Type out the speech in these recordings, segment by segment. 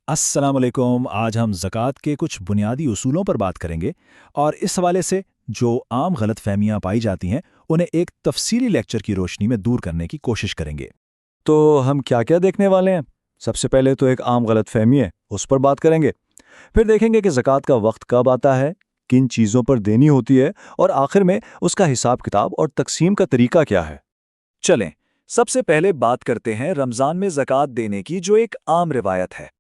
अस्सलाम वालेकुम। आज हम ज़कात के कुछ बुनियादी उसूलों पर बात करेंगे और इस हवाले से जो आम गलत फहमियाँ पाई जाती हैं उन्हें एक तफसीली लेक्चर की रोशनी में दूर करने की कोशिश करेंगे। तो हम क्या क्या देखने वाले हैं? सबसे पहले तो एक आम गलतफहमी है, उस पर बात करेंगे। फिर देखेंगे कि ज़कात का वक्त कब आता है, किन चीज़ों पर देनी होती है, और आखिर में उसका हिसाब किताब और तकसीम का तरीका क्या है। चलें, सबसे पहले बात करते हैं रमज़ान में ज़कात देने की, जो एक आम रिवायत है।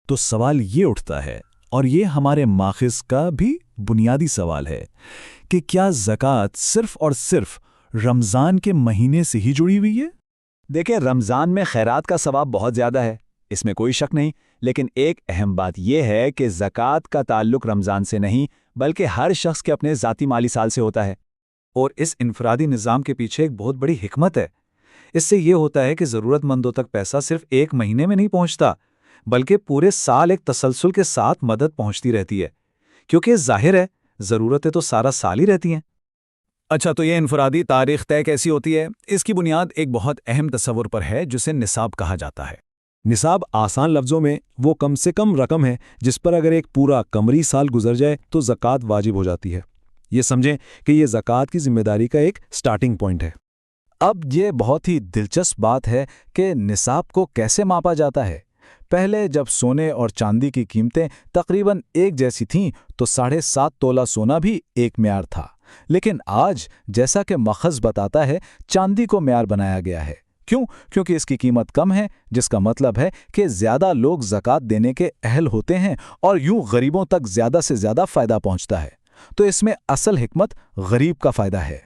तो सवाल ये उठता है, और ये हमारे माखिज़ का भी बुनियादी सवाल है, कि क्या ज़कात सिर्फ़ और सिर्फ़ रमज़ान के महीने से ही जुड़ी हुई है? देखें, रमज़ान में खैरात का सवाब बहुत ज़्यादा है, इसमें कोई शक नहीं। लेकिन एक अहम बात यह है कि ज़कात का ताल्लुक रमज़ान से नहीं, बल्कि हर शख्स के अपने ज़ाती माली साल से होता है। और इस इनफरादी निज़ाम के पीछे एक बहुत बड़ी हिकमत है। इससे ये होता है कि ज़रूरतमंदों तक पैसा सिर्फ एक महीने में नहीं पहुंचता, बल्कि पूरे साल एक तसलसल के साथ मदद पहुंचती रहती है, क्योंकि जाहिर है ज़रूरतें तो सारा साल ही रहती हैं। अच्छा, तो ये इनफरादी तारीख तय कैसी होती है? इसकी बुनियाद एक बहुत अहम तस्वुर पर है, जिसे निसाब कहा जाता है। निसाब आसान लफ्ज़ों में वो कम से कम रकम है जिस पर अगर एक पूरा कमरी साल गुजर जाए तो ज़कात वाजिब हो जाती है। ये समझें कि ये ज़कात की जिम्मेदारी का एक स्टार्टिंग पॉइंट है। अब ये बहुत ही दिलचस्प बात है कि निसाब को कैसे मापा जाता है। पहले जब सोने और चांदी की कीमतें तकरीबन एक जैसी थीं तो 7.5 तोला सोना भी एक म्यार था। लेकिन आज, जैसा कि मखज़ बताता है, चांदी को म्यार बनाया गया है। क्यों? क्योंकि इसकी कीमत कम है, जिसका मतलब है कि ज़्यादा लोग ज़कात देने के अहल होते हैं और यूं गरीबों तक ज़्यादा से ज़्यादा फ़ायदा पहुंचता है। तो इसमें असल हिकमत गरीब का फ़ायदा है।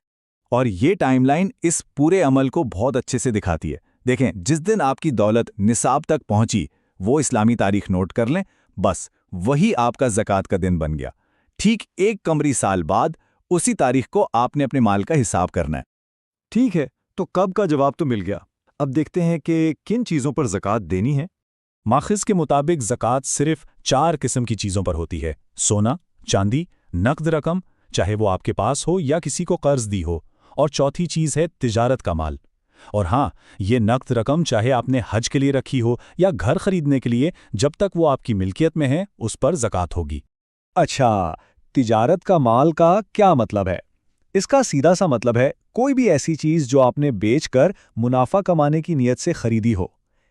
और ये टाइमलाइन इस पूरे अमल को बहुत अच्छे से दिखाती है। देखें, जिस दिन आपकी दौलत निसाब तक पहुंची, वो इस्लामी तारीख नोट कर लें, बस वही आपका ज़कात का दिन बन गया। ठीक एक कमरी साल बाद उसी तारीख को आपने अपने माल का हिसाब करना है। ठीक है, तो कब का जवाब तो मिल गया। अब देखते हैं कि किन चीज़ों पर ज़कात देनी है। माखिज़ के मुताबिक ज़कात सिर्फ 4 किस्म की चीज़ों पर होती है: सोना, चांदी, नकद रकम, चाहे वो आपके पास हो या किसी को कर्ज दी हो, और चौथी चीज़ है तिजारत का माल। और हाँ, ये नकद रकम चाहे आपने हज के लिए रखी हो या घर खरीदने के लिए, जब तक वो आपकी मिल्कियत में है उस पर ज़कात होगी। अच्छा, तिजारत का माल का क्या मतलब है? इसका सीधा सा मतलब है कोई भी ऐसी चीज़ जो आपने बेचकर मुनाफा कमाने की नीयत से खरीदी हो।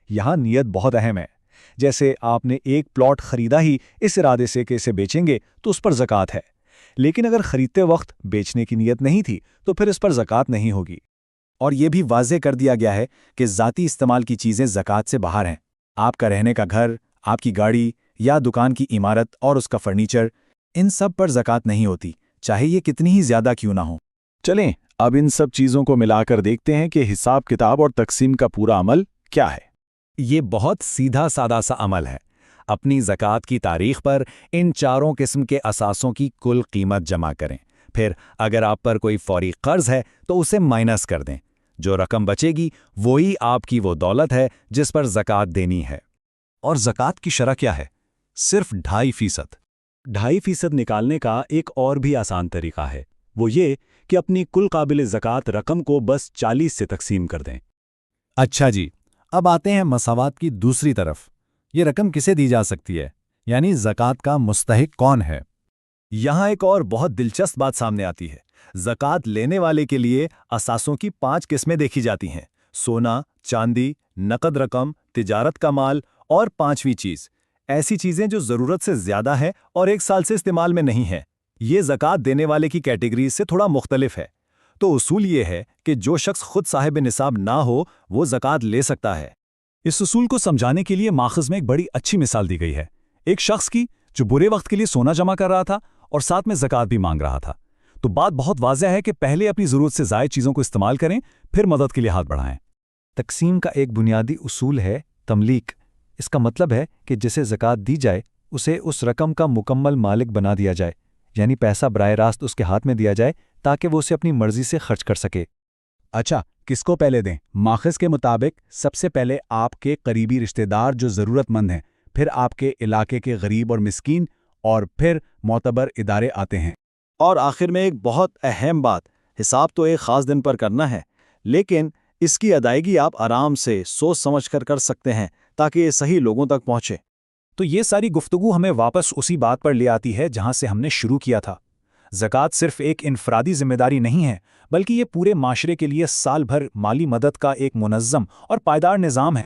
यहाँ नीयत बहुत अहम है। जैसे आपने एक प्लॉट खरीदा ही इस इरादे से कि इसे बेचेंगे तो उस पर ज़कात है, लेकिन अगर खरीदते वक्त बेचने की नीयत नहीं थी तो फिर इस पर ज़कात नहीं होगी। और ये भी वाज़े कर दिया गया है कि ज़ाती इस्तेमाल की चीज़ें ज़कात से बाहर हैं। आपका रहने का घर, आपकी गाड़ी या दुकान की इमारत और उसका फर्नीचर, इन सब पर ज़कात नहीं होती, चाहे ये कितनी ही ज़्यादा क्यों ना हो। चलें, अब इन सब चीज़ों को मिलाकर देखते हैं कि हिसाब किताब और तकसीम का पूरा अमल क्या है। ये बहुत सीधा सादा सा अमल है। अपनी ज़कात की तारीख पर इन चारों किस्म के असासों की कुल कीमत जमा करें। फिर अगर आप पर कोई फौरी कर्ज है तो उसे माइनस कर दें। जो रकम बचेगी वही आपकी वो दौलत है जिस पर ज़कात देनी है। और ज़कात की शरह क्या है? सिर्फ 2.5%। 2.5% निकालने का एक और भी आसान तरीका है, वो ये कि अपनी कुल काबिल ज़कात रकम को बस 40 से तकसीम कर दें। अच्छा जी, अब आते हैं मसावात की दूसरी तरफ। ये रकम किसे दी जा सकती है, यानी ज़कात का मुस्तहिक कौन है? यहाँ एक और बहुत दिलचस्प बात सामने आती है। ज़कात लेने वाले के लिए असासों की 5 किस्में देखी जाती हैं: सोना, चांदी, नकद रकम, तिजारत का माल और 5वीं चीज़, ऐसी चीज़ें जो ज़रूरत से ज़्यादा है और 1 साल से इस्तेमाल में नहीं है। ये ज़कात देने वाले की कैटेगरी से थोड़ा मुख्तलिफ है। तो उसूल ये है कि जो शख्स खुद साहिब निसाब ना हो वो ज़कात ले सकता है। इस उसूल को समझाने के लिए माखज़ में एक बड़ी अच्छी मिसाल दी गई है, एक शख्स की जो बुरे वक्त के लिए सोना जमा कर रहा था और साथ में ज़कात भी मांग रहा था। तो बात बहुत वाज़ेह है कि पहले अपनी ज़रूरत से ज़ायद चीज़ों को इस्तेमाल करें, फिर मदद के लिए हाथ बढ़ाएं। तकसीम का एक बुनियादी उसूल है तमलीक। इसका मतलब है कि जिसे ज़कात दी जाए उसे उस रकम का मुकम्मल मालिक बना दिया जाए, यानी पैसा बराह रास्त उसके हाथ में दिया जाए ताकि वो उसे अपनी मर्जी से खर्च कर सके। अच्छा, किसको पहले दें? माखज़ के मुताबिक सबसे पहले आपके करीबी रिश्तेदार जो ज़रूरतमंद हैं, फिर आपके इलाके के गरीब और मिस्कीन, और फिर मोतबर इदारे आते हैं। और आखिर में एक बहुत अहम बात, हिसाब तो एक ख़ास दिन पर करना है, लेकिन इसकी अदायगी आप आराम से सोच समझ कर सकते हैं ताकि ये सही लोगों तक पहुँचे। تو یہ ساری گفتگو ہمیں واپس اسی بات پر لے آتی ہے جہاں سے ہم نے شروع کیا تھا۔ زکوٰۃ صرف ایک انفرادی ذمہ داری نہیں ہے، بلکہ یہ پورے معاشرے کے لیے سال بھر مالی مدد کا ایک منظم اور پائیدار نظام ہے۔